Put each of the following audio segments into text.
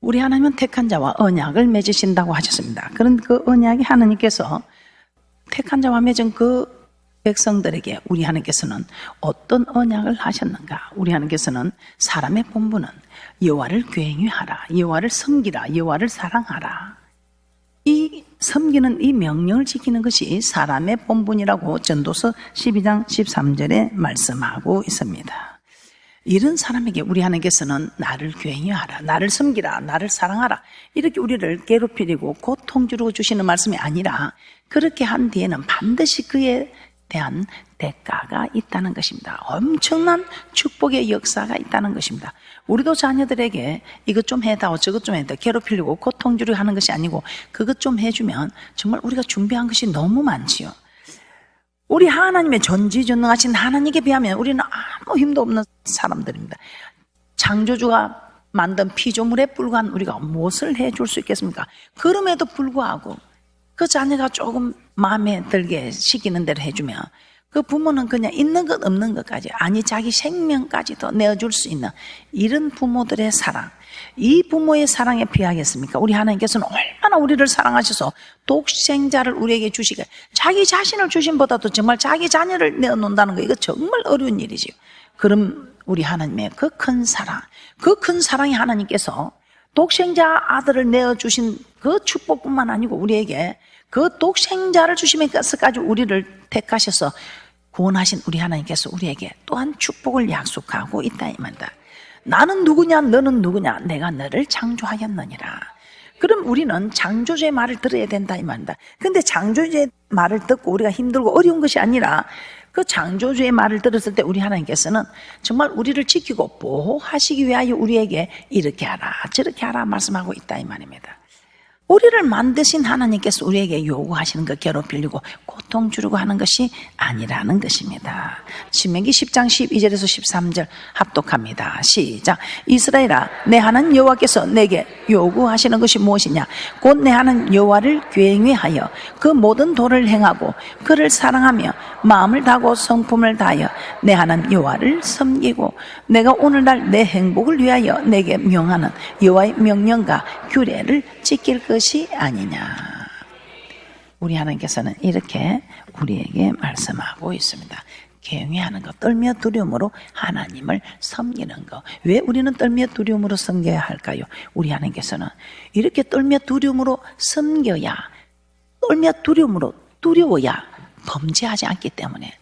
우리 하나님은 택한 자와 언약을 맺으신다고 하셨습니다. 그런 그 언약이 하나님께서 택한 자와 맺은 그 백성들에게 우리 하나님께서는 어떤 언약을 하셨는가? 우리 하나님께서는 사람의 본분은 여호와를 긍휼하라, 여호와를 섬기라, 여호와를 사랑하라. 이 섬기는 이 명령을 지키는 것이 사람의 본분이라고 전도서 12장 13절에 말씀하고 있습니다. 이런 사람에게 우리 하나님께서는 나를 긍휼하라, 나를 섬기라, 나를 사랑하라 이렇게 우리를 괴롭히고 고통 주시는 말씀이 아니라 그렇게 한 뒤에는 반드시 그에 대한 대가가 있다는 것입니다. 엄청난 축복의 역사가 있다는 것입니다. 우리도 자녀들에게 이것 좀 해다오 저것 좀 해다오 괴롭히려고 고통 주려고 하는 것이 아니고 그것 좀 해주면 정말 우리가 준비한 것이 너무 많지요. 우리 하나님의 전지전능하신 하나님께 비하면 우리는 아무 힘도 없는 사람들입니다. 창조주가 만든 피조물에 불과한 우리가 무엇을 해줄 수 있겠습니까? 그럼에도 불구하고 그 자녀가 조금 마음에 들게 시키는 대로 해주면 그 부모는 그냥 있는 것 없는 것까지, 아니 자기 생명까지도 내어줄 수 있는 이런 부모들의 사랑, 이 부모의 사랑에 비하겠습니까? 우리 하나님께서는 얼마나 우리를 사랑하셔서 독생자를 우리에게 주시게, 자기 자신을 주심보다도 정말 자기 자녀를 내어놓는다는 거, 이거 정말 어려운 일이지요. 그럼 우리 하나님의 그 큰 사랑, 그 큰 사랑이 하나님께서 독생자 아들을 내어주신 그 축복뿐만 아니고 우리에게 그 독생자를 주시면서까지 우리를 택하셔서 구원하신 우리 하나님께서 우리에게 또한 축복을 약속하고 있다 이 말이다. 나는 누구냐 너는 누구냐, 내가 너를 창조하였느니라. 그럼 우리는 창조주의 말을 들어야 된다 이 말이다. 근데 창조주의 말을 듣고 우리가 힘들고 어려운 것이 아니라 그 창조주의 말을 들었을 때 우리 하나님께서는 정말 우리를 지키고 보호하시기 위하여 우리에게 이렇게 하라 저렇게 하라 말씀하고 있다 이 말입니다. 우리를 만드신 하나님께서 우리에게 요구하시는 것, 괴롭히려고 고통 주려고 하는 것이 아니라는 것입니다. 신명기 10장 12절에서 13절 합독합니다. 시작. 이스라엘아, 내 하나님 여호와께서 내게 요구하시는 것이 무엇이냐? 곧 내 하나님 여호와를 긍휼하여 그 모든 도를 행하고 그를 사랑하며 마음을 다하고 성품을 다하여 내 하나님 여호와를 섬기고 내가 오늘날 내 행복을 위하여 내게 명하는 여호와의 명령과 규례를 지킬 것이 아니냐. 우리 하나님께서는 이렇게 우리에게 말씀하고 있습니다. 긍휼하는 것, 떨며 두려움으로 하나님을 섬기는 것. 왜 우리는 떨며 두려움으로 섬겨야 할까요? 우리 하나님께서는 이렇게 떨며 두려움으로 섬겨야, 떨며 두려움으로 두려워야 범죄하지 않기 때문에,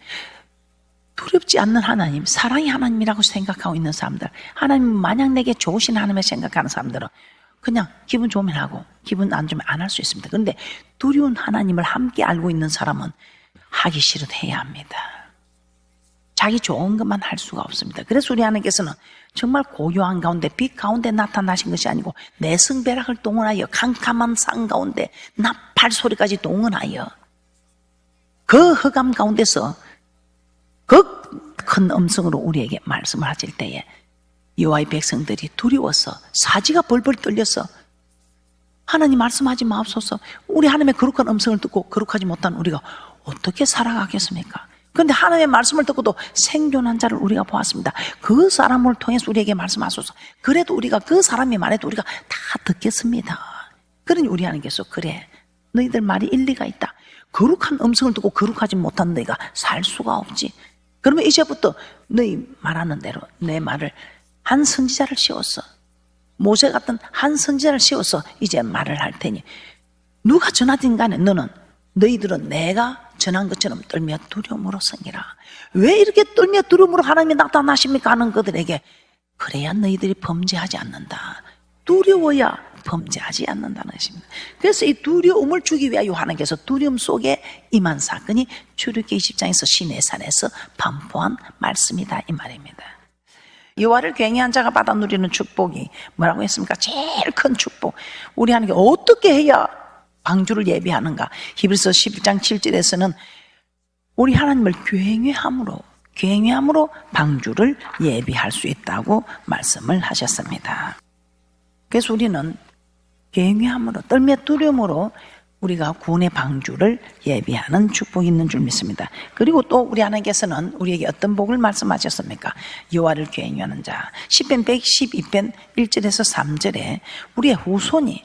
두렵지 않는 하나님, 사랑의 하나님이라고 생각하고 있는 사람들, 하나님 만약 내게 좋으신 하나님을 생각하는 사람들은 그냥 기분 좋으면 하고 기분 안 좋으면 안 할 수 있습니다. 그런데 두려운 하나님을 함께 알고 있는 사람은 하기 싫어도 해야 합니다. 자기 좋은 것만 할 수가 없습니다. 그래서 우리 하나님께서는 정말 고요한 가운데 빛 가운데 나타나신 것이 아니고 내승배락을 동원하여 캄캄한 산 가운데 나팔 소리까지 동원하여 그 흑암 가운데서 그 큰 음성으로 우리에게 말씀을 하실 때에 여호와의 백성들이 두려워서 사지가 벌벌 떨려서 하나님 말씀하지 마옵소서, 우리 하나님의 거룩한 음성을 듣고 거룩하지 못한 우리가 어떻게 살아가겠습니까? 그런데 하나님의 말씀을 듣고도 생존한 자를 우리가 보았습니다. 그 사람을 통해서 우리에게 말씀하소서. 그래도 우리가 그 사람이 말해도 우리가 다 듣겠습니다. 그러니 우리 하나님께서 그래, 너희들 말이 일리가 있다. 거룩한 음성을 듣고 거룩하지 못한 너희가 살 수가 없지. 그러면 이제부터 너희 말하는 대로 내 말을 한 선지자를 씌웠어. 모세 같은 한 선지자를 씌워서 이제 말을 할 테니 누가 전하든 간에 너희들은 내가 전한 것처럼 떨며 두려움으로 섬기라. 왜 이렇게 떨며 두려움으로 하나님이 나타나십니까 하는 그들에게, 그래야 너희들이 범죄하지 않는다. 두려워야 범죄하지 않는다는 것입니다. 그래서 이 두려움을 주기 위하여 하나님께서 두려움 속에 임한 사건이 출애굽기 20장에서 시내산에서 반포한 말씀이다 이 말입니다. 여호와를 긍휼한 자가 받아 누리는 축복이 뭐라고 했습니까? 제일 큰 축복. 우리 하나님께 어떻게 해야 방주를 예비하는가? 히브리서 11장 7절에서는 우리 하나님을 긍휼함으로 방주를 예비할 수 있다고 말씀을 하셨습니다. 그래서 우리는 긍휼함으로, 떨며 두려움으로 우리가 구원의 방주를 예비하는 축복이 있는 줄 믿습니다. 그리고 또 우리 하나님께서는 우리에게 어떤 복을 말씀하셨습니까? 여호와를 경외하는 자. 시편 112편 1절에서 3절에 우리의 후손이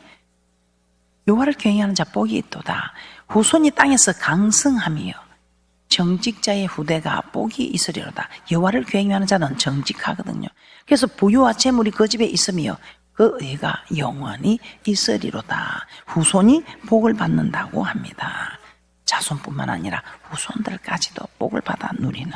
여호와를 경외하는 자 복이 있도다. 후손이 땅에서 강성하며 정직자의 후대가 복이 있으리로다. 여호와를 경외하는 자는 정직하거든요. 그래서 부유와 재물이 그 집에 있으며 그 의가 영원히 있으리로다. 후손이 복을 받는다고 합니다. 자손뿐만 아니라 후손들까지도 복을 받아 누리는.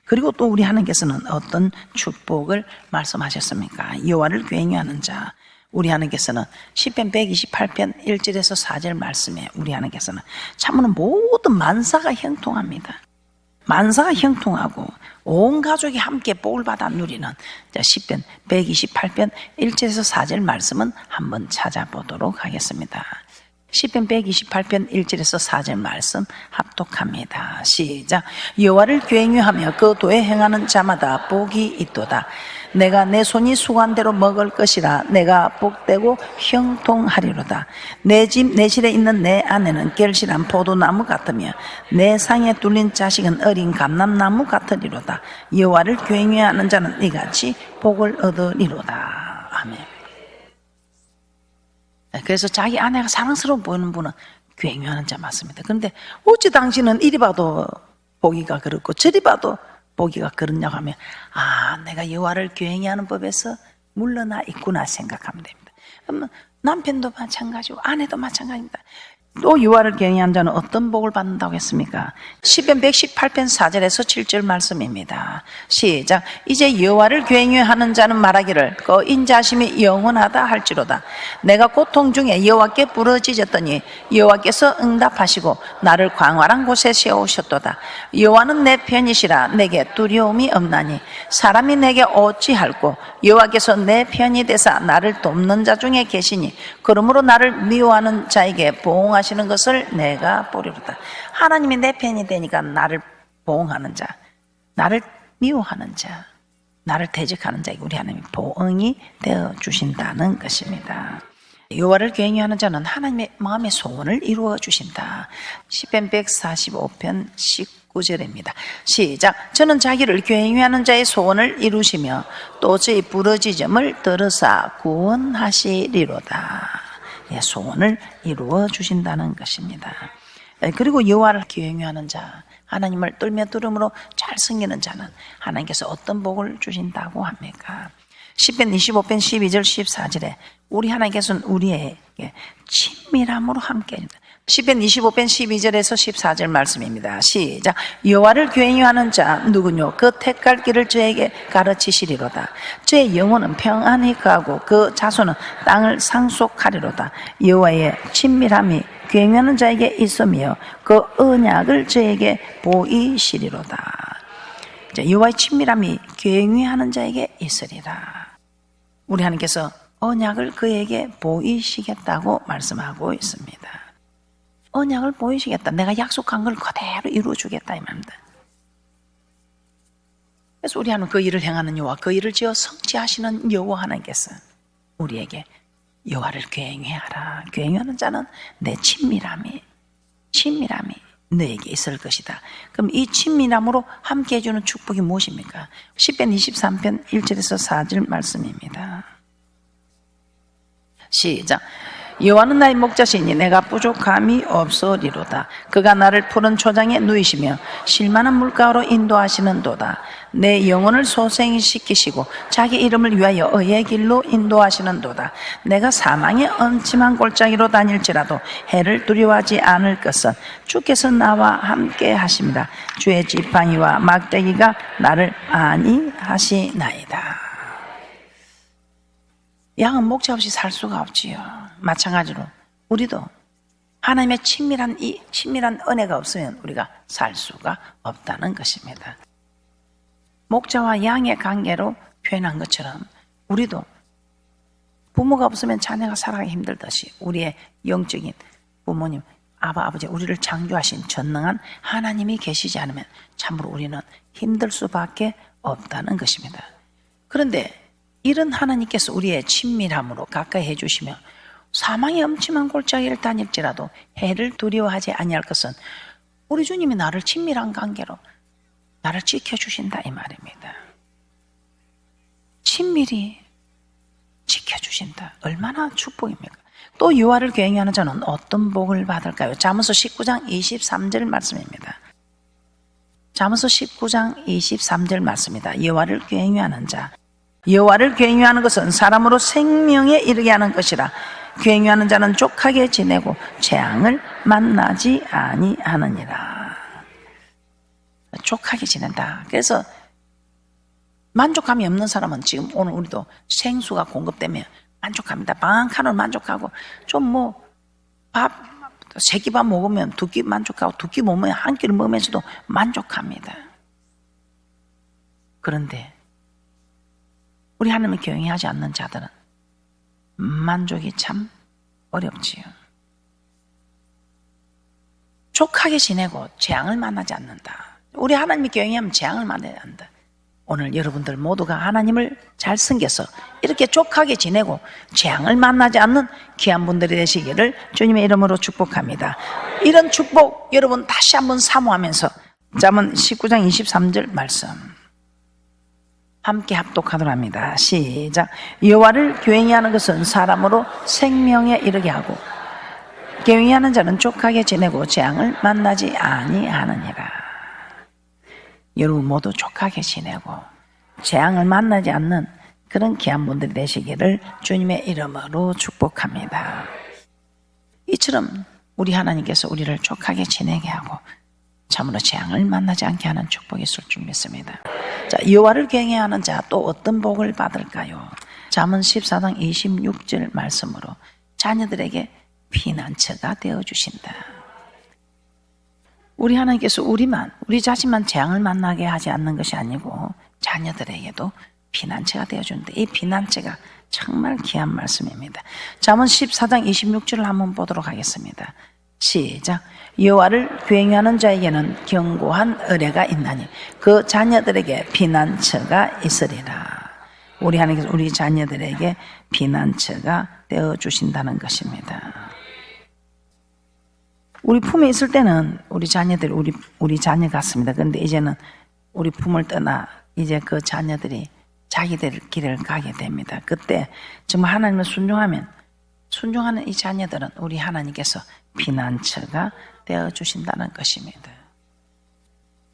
그리고 또 우리 하나님께서는 어떤 축복을 말씀하셨습니까? 여호와를 경외하는 자. 우리 하나님께서는 시편 128편 1절에서 4절 말씀에 우리 하나님께서는 참으로 모든 만사가 형통합니다. 만사가 형통하고 온 가족이 함께 복을 받아 누리는 시편 128편 1절에서 4절 말씀은 한번 찾아보도록 하겠습니다. 시편 128편 1절에서 4절 말씀 합독합니다. 시작. 여호와를 경외하며 그 도에 행하는 자마다 복이 있도다. 내가 내 손이 수고한 대로 먹을 것이라. 내가 복되고 형통하리로다. 내 집 내 실에 있는 내 아내는 결실한 포도나무 같으며 내 상에 뚫린 자식은 어린 감람나무 같으리로다. 여호와를 경외하는 자는 이같이 복을 얻으리로다. 아멘. 그래서 자기 아내가 사랑스러워 보이는 분은 경외하는 자 맞습니다. 그런데 어찌 당신은 이리 봐도 보기가 그렇고 저리 봐도 보기가 그렇냐고 하면 내가 여호와를 경외하는 법에서 물러나 있구나 생각하면 됩니다. 그러면 남편도 마찬가지고 아내도 마찬가지입니다. 또 여호와를 경외하는 자는 어떤 복을 받는다고 했습니까? 시편 118편 4절에서 7절 말씀입니다. 시작. 이제 여호와를 경외하는 자는 말하기를 그 인자심이 영원하다 할지로다. 내가 고통 중에 여호와께 부르짖었더니 여호와께서 응답하시고 나를 광활한 곳에 세우셨도다. 여호와는 내 편이시라. 내게 두려움이 없나니 사람이 내게 어찌할꼬. 여호와께서 내 편이 되사 나를 돕는 자 중에 계시니 그러므로 나를 미워하는 자에게 보응하시는 것을 내가 보리로다. 하나님이 내 편이 되니까 나를 보응하는 자, 나를 미워하는 자, 나를 대적하는 자에게 우리 하나님이 보응이 되어 주신다는 것입니다. 여호와를 경외하는 자는 하나님의 마음의 소원을 이루어 주신다. 시편 145편 19절입니다. 시작. 저는 자기를 경외하는 자의 소원을 이루시며 또 저의 부르짖음을 들으사 구원하시리로다. 소원을 이루어 주신다는 것입니다. 그리고 여호와를 경외하는 자, 하나님을 떨며 들음으로 잘 섬기는 자는 하나님께서 어떤 복을 주신다고 합니까? 시편 25편 12절 14절에 우리 하나님께서는 우리에게 친밀함으로 함께 해준다. 시편 25편 12절에서 14절 말씀입니다. 시작. 여호와를 경외하는 자 누구뇨? 그 택할 길을 저에게 가르치시리로다. 저의 영혼은 평안히 가고 그 자손은 땅을 상속하리로다. 여호와의 친밀함이 경외하는 자에게 있으며 그 언약을 저에게 보이시리로다. 여호와의 친밀함이 경외하는 자에게 있으리라. 우리 하나님께서 언약을 그에게 보이시겠다고 말씀하고 있습니다. 언약을 보이시겠다. 내가 약속한 걸 그대로 이루어주겠다 이 말입니다. 그래서 우리 하나님 그 일을 행하는 여호와, 그 일을 지어 성취하시는 여호와 하나님께서 우리에게 여호와를 경외하라. 경외하는 자는 내 친밀함이 너에게 있을 것이다. 그럼 이 친밀함으로 함께 해주는 축복이 무엇입니까? 시편 23편 1절에서 4절 말씀입니다. 시작. 여호와는 나의 목자시니 내가 부족함이 없으리로다. 그가 나를 푸른 초장에 누이시며 실만한 물가로 인도하시는도다. 내 영혼을 소생시키시고 자기 이름을 위하여 의의 길로 인도하시는도다. 내가 사망의 엄침한 골짜기로 다닐지라도 해를 두려워하지 않을 것은 주께서 나와 함께 하십니다. 주의 지팡이와 막대기가 나를 안위하시나이다. 양은 목자 없이 살 수가 없지요. 마찬가지로 우리도 하나님의 친밀한 은혜가 없으면 우리가 살 수가 없다는 것입니다. 목자와 양의 관계로 표현한 것처럼 우리도 부모가 없으면 자녀가 살아가기 힘들듯이 우리의 영적인 부모님, 아버지, 우리를 창조하신 전능한 하나님이 계시지 않으면 참으로 우리는 힘들 수밖에 없다는 것입니다. 그런데 이런 하나님께서 우리의 친밀함으로 가까이 해주시며 사망의 엄침한 골짜기를 다닐지라도 해를 두려워하지 아니할 것은 우리 주님이 나를 친밀한 관계로 나를 지켜주신다 이 말입니다. 친밀히 지켜주신다. 얼마나 축복입니까? 또 여호와를 경외하는 자는 어떤 복을 받을까요? 잠언서 19장 23절 말씀입니다. 잠언서 19장 23절 말씀입니다. 여호와를 경외하는 자, 여호와를 경외하는 것은 사람으로 생명에 이르게 하는 것이라. 경외하는 자는 족하게 지내고 재앙을 만나지 아니하느니라. 족하게 지낸다. 그래서 만족감이 없는 사람은 지금 오늘 우리도 생수가 공급되면 만족합니다. 방 한 칸으로 만족하고 좀 밥 세 끼 밥 먹으면 두 끼 만족하고 두 끼 먹으면 한 끼를 먹으면서도 만족합니다. 그런데 우리 하나님을 경외하지 않는 자들은 만족이 참 어렵지요. 족하게 지내고 재앙을 만나지 않는다. 우리 하나님을 경외하면 재앙을 만나지 않는다. 오늘 여러분들 모두가 하나님을 잘 섬겨서 이렇게 족하게 지내고 재앙을 만나지 않는 귀한 분들이 되시기를 주님의 이름으로 축복합니다. 이런 축복 여러분 다시 한번 사모하면서 잠언 19장 23절 말씀 함께 합독하도록 합니다. 시작. 여호와를 경외하는 것은 사람으로 생명에 이르게 하고 경외하는 자는 족하게 지내고 재앙을 만나지 아니하느니라. 여러분 모두 족하게 지내고 재앙을 만나지 않는 그런 귀한 분들이 되시기를 주님의 이름으로 축복합니다. 이처럼 우리 하나님께서 우리를 족하게 지내게 하고 참으로 재앙을 만나지 않게 하는 축복이 있을 줄 믿습니다. 자, 여호와를 경외하는 자 또 어떤 복을 받을까요? 잠언 14장 26절 말씀으로 자녀들에게 피난처가 되어주신다. 우리 하나님께서 우리 자신만 재앙을 만나게 하지 않는 것이 아니고 자녀들에게도 피난처가 되어주는데 이 피난처가 정말 귀한 말씀입니다. 잠언 14장 26절을 한번 보도록 하겠습니다. 시작. 여호와를 경외하는 자에게는 견고한 의뢰가 있나니 그 자녀들에게 피난처가 있으리라. 우리 하나님께서 우리 자녀들에게 피난처가 되어주신다는 것입니다. 우리 품에 있을 때는 우리 자녀들이 우리 자녀 같습니다. 그런데 이제는 우리 품을 떠나 이제 그 자녀들이 자기들 길을 가게 됩니다. 그때 정말 하나님을 순종하는 이 자녀들은 우리 하나님께서 피난처가 되어주신다는 것입니다.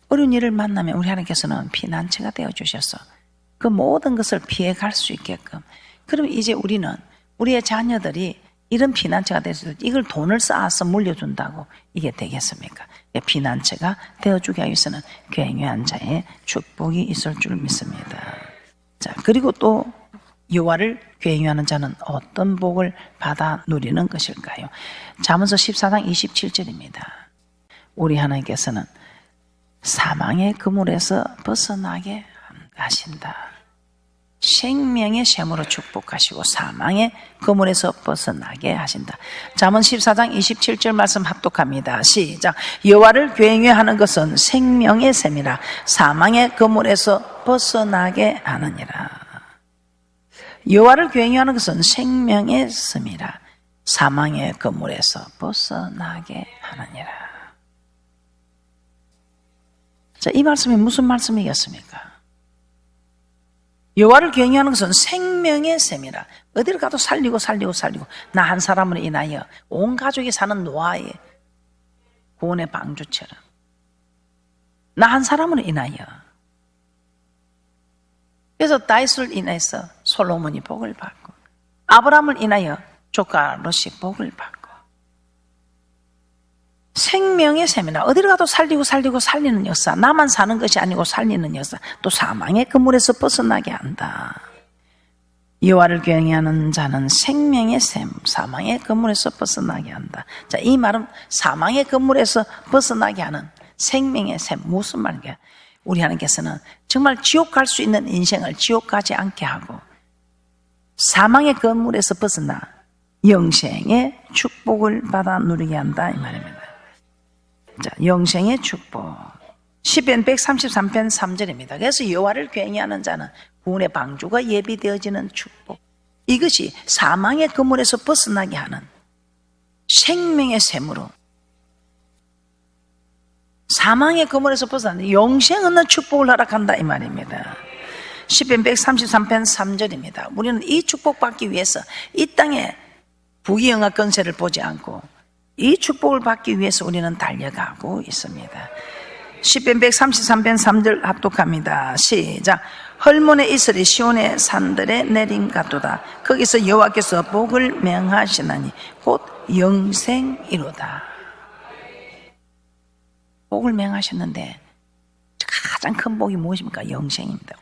어려운 일을 만나면 우리 하나님께서는 피난처가 되어주셔서 그 모든 것을 피해갈 수 있게끔 그럼 이제 우리는 우리의 자녀들이 이런 피난처가 됐을 때 이걸 돈을 쌓아서 물려준다고 이게 되겠습니까? 피난처가 되어주기 위해서는 경외한 자의 축복이 있을 줄 믿습니다. 자, 그리고 또 여호와를 경외하는 자는 어떤 복을 받아 누리는 것일까요? 잠언서 14장 27절입니다. 우리 하나님께서는 사망의 그물에서 벗어나게 하신다. 생명의 샘으로 축복하시고 사망의 그물에서 벗어나게 하신다. 잠언 14장 27절 말씀 합독합니다. 시작. 여호와를 경외하는 것은 생명의 샘이라 사망의 그물에서 벗어나게 하느니라. 여호와를 경외하는 것은 생명의 샘이라 사망의 그물에서 벗어나게 하느니라. 자, 이 말씀이 무슨 말씀이겠습니까? 여호와를 경외하는 것은 생명의 셈이라. 어디를 가도 살리고 나 한 사람으로 인하여 온 가족이 사는 노아의 구원의 방주처럼 나 한 사람으로 인하여. 그래서 다윗을 인해서 솔로몬이 복을 받고 아브라함을 인하여 조카 롯이 복을 받고 생명의 셈이라. 어디를 가도 살리고 살리는 역사. 나만 사는 것이 아니고 살리는 역사. 또 사망의 그물에서 벗어나게 한다. 여호와를 경외하는 자는 생명의 셈, 사망의 그물에서 벗어나게 한다. 자, 이 말은 사망의 그물에서 벗어나게 하는 생명의 셈. 무슨 말인가? 우리 하나님께서는 정말 지옥 갈 수 있는 인생을 지옥 가지 않게 하고 사망의 그물에서 벗어나 영생의 축복을 받아 누리게 한다 이 말입니다. 자, 영생의 축복. 시편 133편 3절입니다. 그래서 여호와를 경외하는 자는 구원의 방주가 예비되어지는 축복. 이것이 사망의 그물에서 벗어나게 하는 생명의 샘으로, 사망의 그물에서 벗어나는 영생 얻는 축복을 허락한다 이 말입니다. 시편 133편 3절입니다. 우리는 이 축복받기 위해서 이 땅에 부귀영화 권세를 보지 않고 이 축복을 받기 위해서 우리는 달려가고 있습니다. 시편 133편 3절 합독합니다. 시작. 헐몬의 이슬이 시온의 산들에 내림 같도다. 거기서 여호와께서 복을 명하시나니 곧 영생이로다. 복을 명하셨는데 가장 큰 복이 무엇입니까? 영생입니다.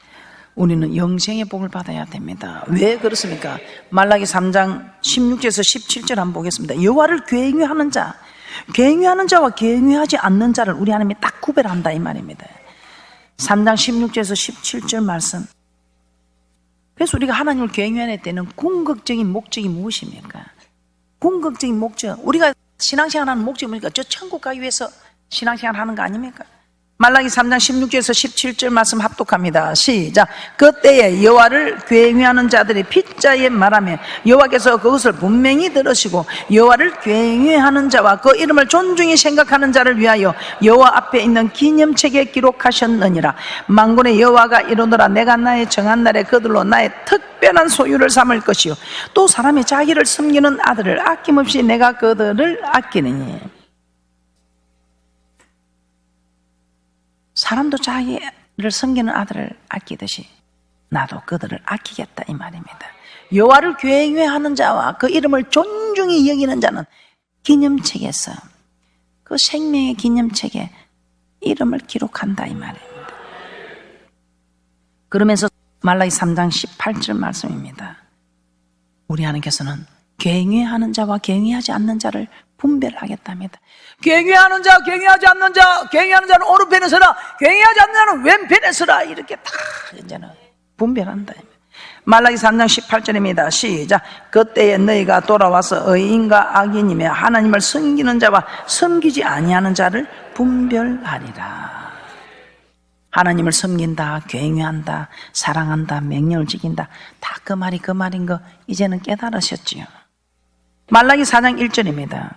우리는 영생의 복을 받아야 됩니다. 왜 그렇습니까? 말라기 3장 16절에서 17절 한번 보겠습니다. 여호와를 경외하는 자, 경외하는 자와 경외하지 않는 자를 우리 하나님이 딱 구별한다 이 말입니다. 3장 16절에서 17절 말씀. 그래서 우리가 하나님을 경외할 때는 궁극적인 목적이 무엇입니까? 궁극적인 목적, 우리가 신앙생활하는 목적이 뭡니까? 저 천국 가기 위해서 신앙생활 하는 거 아닙니까? 말라기 3장 16절에서 17절 말씀 합독합니다. 시작. 그때에 여호와를 경외하는 자들이 핏자에 말하며 여호와께서 그것을 분명히 들으시고 여호와를 경외하는 자와 그 이름을 존중히 생각하는 자를 위하여 여호와 앞에 있는 기념책에 기록하셨느니라. 만군의 여호와가 이르노라. 내가 나의 정한 날에 그들로 나의 특별한 소유를 삼을 것이요 또 사람이 자기를 섬기는 아들을 아낌없이 내가 그들을 아끼느니. 사람도 자기를 섬기는 아들을 아끼듯이 나도 그들을 아끼겠다 이 말입니다. 여호와를 경외하는 자와 그 이름을 존중히 여기는 자는 기념책에서, 그 생명의 기념책에 이름을 기록한다 이 말입니다. 그러면서 말라기 3장 18절 말씀입니다. 우리 하나님께서는 경외하는 자와 경외하지 않는 자를 분별하겠답니다. 경외하는 자, 경외하지 않는 자, 경외하는 자는 오른편에 서라, 경외하지 않는 자는 왼편에 서라, 이렇게 다 이제는 분별한다. 말라기 3장 18절입니다. 시작. 그때에 너희가 돌아와서 의인과 악인이며 하나님을 섬기는 자와 섬기지 아니하는 자를 분별하리라. 하나님을 섬긴다, 경외한다, 사랑한다, 명령을 지킨다, 다 그 말이 그 말인 거 이제는 깨달으셨지요. 말라기 4장 1절입니다.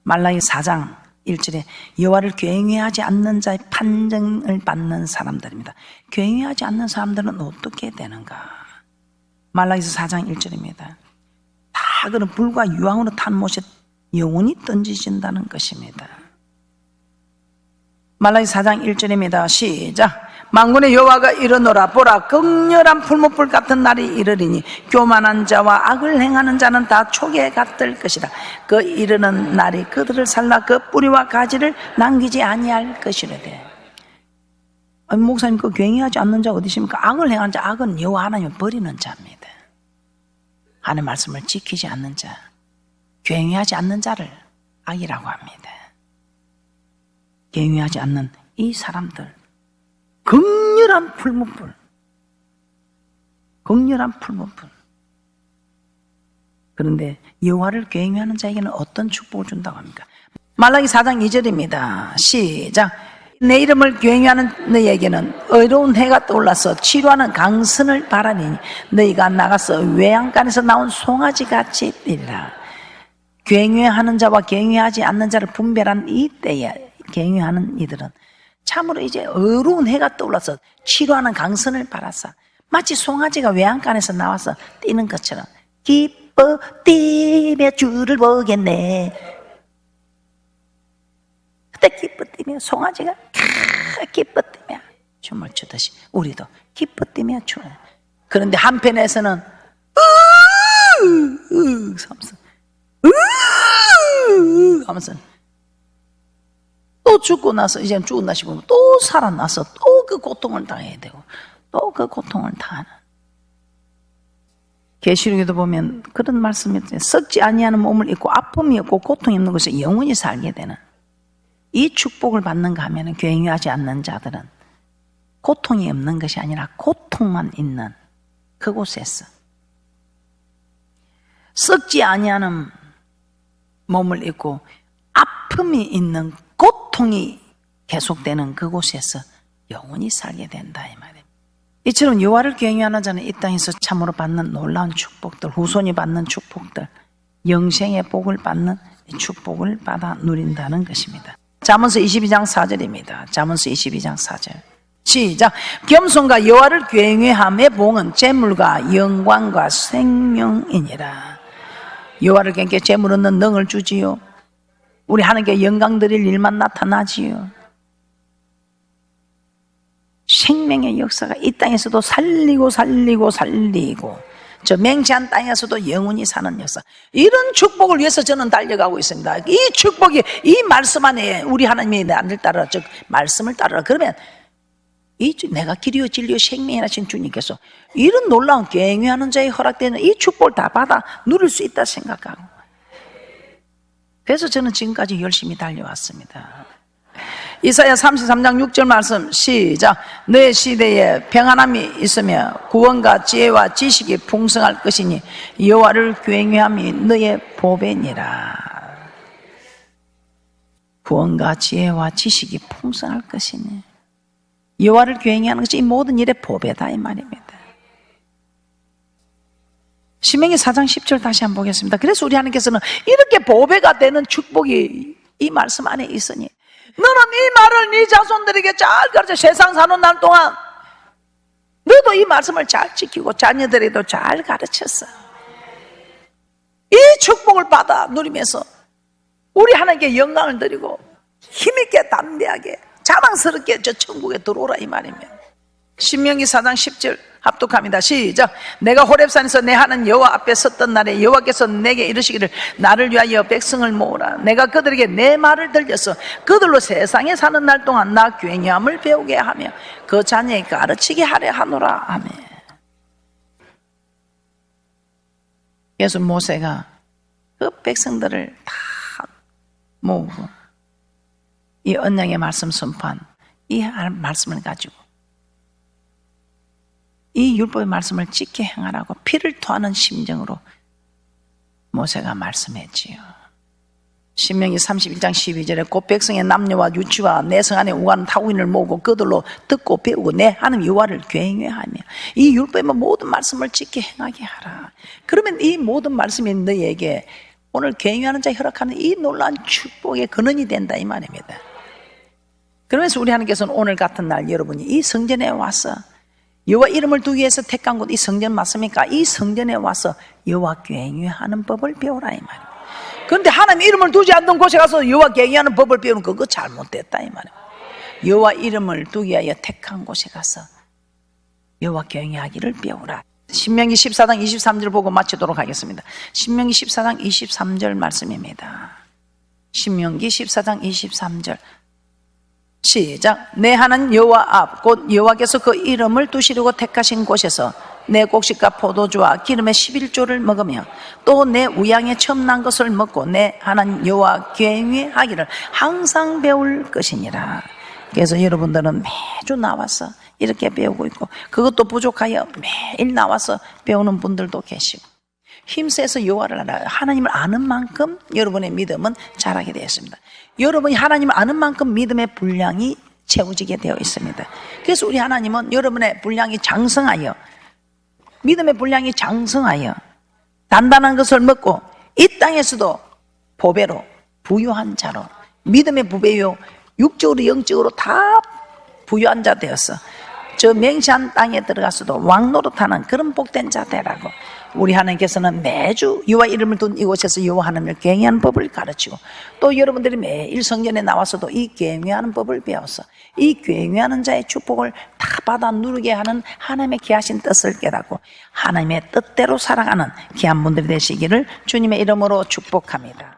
말라기 4장 1절에 여호와를 경외하지 않는 자의 판정을 받는 사람들입니다. 경외하지 않는 사람들은 어떻게 되는가? 말라기서 4장 1절입니다. 다 그런 불과 유황으로 탄 못에 영원히 던지신다는 것입니다. 말라기 4장 1절입니다. 시작. 만군의 여호와가 이르노라. 보라, 극렬한 풀무불 같은 날이 이르리니 교만한 자와 악을 행하는 자는 다 촉에 같을 것이다. 그 이르는 날이 그들을 살라 그 뿌리와 가지를 남기지 아니할 것이라되. 목사님, 그 경외하지 않는 자가 어디 있습니까? 악을 행하는 자, 악은 여호와 하나님을 버리는 자입니다. 하나님의 말씀을 지키지 않는 자, 경외하지 않는 자를 악이라고 합니다. 경외하지 않는 이 사람들, 극렬한 풀무불, 극렬한 풀무불. 그런데 여호와를 경외하는 자에게는 어떤 축복을 준다고 합니까? 말라기 4장 2절입니다. 시작. 내 이름을 경외하는 너희에게는 의로운 해가 떠올라서 치료하는 강선을 바라니 너희가 나가서 외양간에서 나온 송아지같이 되리라. 경외하는 자와 경외하지 않는 자를 분별한 이 때에 경외하는 이들은 참으로 이제 의로운 해가 떠올라서 치료하는 강선을 바라서 마치 송아지가 외양간에서 나와서 뛰는 것처럼 기뻐 뛰며 주를 보겠네. 그때 기뻐 뛰며 송아지가 기뻐 뛰며 춤을 추듯이 우리도 기뻐 뛰며 춤을. 그런데 한편에서는 하면서 또 죽고 나서 이제는 죽었나 싶으면 또 살아나서 또 그 고통을 당해야 되고 또 그 고통을 당하는. 계시록에도 보면 그런 말씀이 있어요. 썩지 아니하는 몸을 입고 아픔이 없고 고통이 없는 곳에 영원히 살게 되는 이 축복을 받는가 하면 경외하지 않는 자들은 고통이 없는 것이 아니라 고통만 있는 그곳에서 썩지 아니하는 몸을 입고 아픔이 있는 고통이 계속되는 그곳에서 영원히 살게 된다 이 말이에요. 이처럼 여호와를 경외하는 자는 이 땅에서 참으로 받는 놀라운 축복들, 후손이 받는 축복들, 영생의 복을 받는 축복을 받아 누린다는 것입니다. 잠언서 22장 4절입니다. 잠언서 22장 4절. 시작. 겸손과 여호와를 경외함의 복은 재물과 영광과 생명이니라. 여호와를 경외 재물 얻는 능을 주지요. 우리 하나님께 영광 드릴 일만 나타나지요. 생명의 역사가 이 땅에서도 살리고 저 맹세한 땅에서도 영원히 사는 역사, 이런 축복을 위해서 저는 달려가고 있습니다. 이 축복이 이 말씀 안에 우리 하나님이 나를 따라, 즉 말씀을 따르라. 그러면 내가 길이요 진리요 생명이라 하신 주님께서 이런 놀라운 경외하는 자에 허락되는 이 축복을 다 받아 누릴 수 있다 생각하고, 그래서 저는 지금까지 열심히 달려왔습니다. 이사야 33장 6절 말씀 시작. 내 시대에 평안함이 있으며 구원과 지혜와 지식이 풍성할 것이니 여호와를 경외함이 너의 보배니라. 구원과 지혜와 지식이 풍성할 것이니 여호와를 경외하는 것이 이 모든 일의 보배다 이 말입니다. 신명기 4장 10절 다시 한번 보겠습니다. 그래서 우리 하나님께서는 이렇게 보배가 되는 축복이 이 말씀 안에 있으니 너는 이 말을 네 자손들에게 잘 가르쳐. 세상 사는 날 동안 너도 이 말씀을 잘 지키고 자녀들에게도 잘 가르쳤어. 이 축복을 받아 누리면서 우리 하나님께 영광을 드리고 힘있게 담대하게 자랑스럽게 저 천국에 들어오라 이 말입니다. 신명기 4장 10절 합독합니다. 시작. 내가 호렙산에서 내 하나님 여호와 앞에 섰던 날에 여호와께서 내게 이르시기를 나를 위하여 백성을 모으라. 내가 그들에게 내 말을 들려서 그들로 세상에 사는 날 동안 나 경외함을 배우게 하며 그 자녀에게 가르치게 하려 하노라. 아멘. 그래서 모세가 그 백성들을 다 모으고 이 언약의 말씀 선포한 이 말씀을 가지고 이 율법의 말씀을 지켜 행하라고 피를 토하는 심정으로 모세가 말씀했지요. 신명기 31장 12절에 곧 백성의 남녀와 유치와 내 성 안에 우하는 타국인을 모으고 그들로 듣고 배우고 내 하나님 여호와를 경외하며 이 율법의 모든 말씀을 지켜 행하게 하라. 그러면 이 모든 말씀이 너희에게 오늘 경외하는 자에 허락하는 이 놀라운 축복의 근원이 된다 이 말입니다. 그러면서 우리 하나님께서는 오늘 같은 날 여러분이 이 성전에 와서 여호와 이름을 두기 위해서 택한 곳 이 성전 맞습니까? 이 성전에 와서 여호와 경외하는 법을 배우라 이 말이에요. 그런데 하나님 이름을 두지 않는 곳에 가서 여호와 경외하는 법을 배우는 그거 잘못됐다 이 말이에요. 여호와 이름을 두기 위하여 택한 곳에 가서 여호와 경외하기를 배우라. 신명기 14장 23절 보고 마치도록 하겠습니다. 신명기 14장 23절 말씀입니다. 신명기 14장 23절 시작. 내 하나님 여호와 앞 곧 여호와께서 그 이름을 두시려고 택하신 곳에서 내 곡식과 포도주와 기름의 11조를 먹으며 또 내 우양에 처음 난 것을 먹고 내 하나님 여호와 경외하기를 항상 배울 것이니라. 그래서 여러분들은 매주 나와서 이렇게 배우고 있고 그것도 부족하여 매일 나와서 배우는 분들도 계시고 힘세서 여호와를 알아요. 하나님을 아는 만큼 여러분의 믿음은 자라게 되었습니다. 여러분이 하나님을 아는 만큼 믿음의 분량이 채워지게 되어 있습니다. 그래서 우리 하나님은 여러분의 분량이 장성하여 믿음의 분량이 장성하여 단단한 것을 먹고 이 땅에서도 보배로 부유한 자로 믿음의 부배요 육적으로 영적으로 다 부유한 자 되어서 저 맹세한 땅에 들어가서도 왕노릇하는 그런 복된 자 되라고 우리 하나님께서는 매주 여호와 이름을 둔 이곳에서 여호와 하나님을 경외하는 법을 가르치고 또 여러분들이 매일 성전에 나와서도 이 경외하는 법을 배워서 이 경외하는 자의 축복을 다 받아 누리게 하는 하나님의 귀하신 뜻을 깨닫고 하나님의 뜻대로 살아가는 귀한 분들이 되시기를 주님의 이름으로 축복합니다.